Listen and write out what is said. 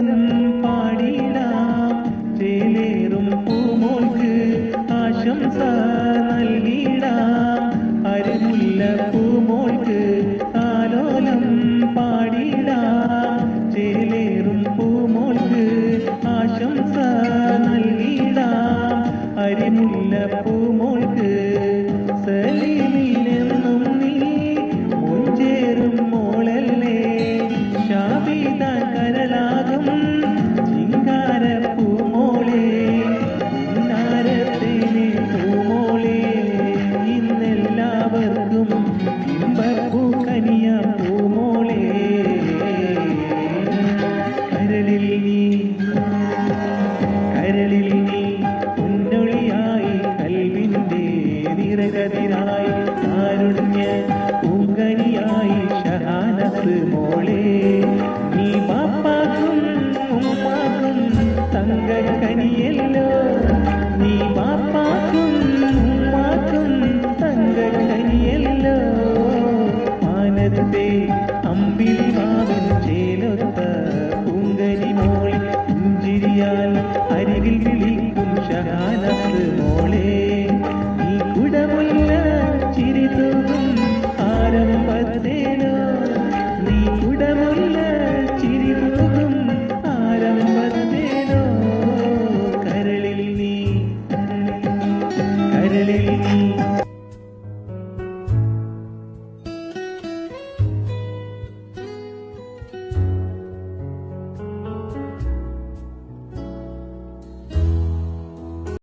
ആലോലം പാടിടാം ചേലേറും പൂമോൾക്ക് ആശംസ നൽകിടാം അരിമുല്ല പൂമോൾക്ക് ആലോലം പാടിടാം ചേലേറും പൂമോൾക്ക് ആശംസ നൽകിടാം അരിമുല്ല പൂമോൾക്ക് സലീമിനെന്നും നീ മുഞ്ചേറും മോളല്ലേ ശാബിതാൻ കരളാകും ചിങ്കാര പൂമോളെ ചിങ്കാരത്തേനെ പൂമോളെ ഇന്നെല്ലാവർക്കും ഇമ്പപ്പൂക്കനിയ പൂമോളെ കരളിൽ നീ പൊന്നൊളിയായി കൽവിൻ്റെ നിറകതിരായി കാരുണ്യ പൂങ്കനിയായി ഷഹാനത്ത് മോളെ നീ ബാപ്പാക്കും ഉമ്മാക്കും തങ്കക്കനിയല്ലോ നീ ബാപ്പാക്കും ഉമ്മാക്കും തങ്കക്കനിയല്ലോ മാനത്തെ അമ്പിളി മാവൻ ചേലൊത്ത പൂങ്കനി മോളെ പുഞ്ചിരിയാൽ അരികിൽ വിളിക്കും ഷഹാനത്ത് മോളെ നീ കുടമുല്ല ചിരി തൂകും ആരംഭത്തേനോ നീ കുടമുല്ല ചിരി തൂകും ആരംഭത്തേനോ കരളിൽ നീ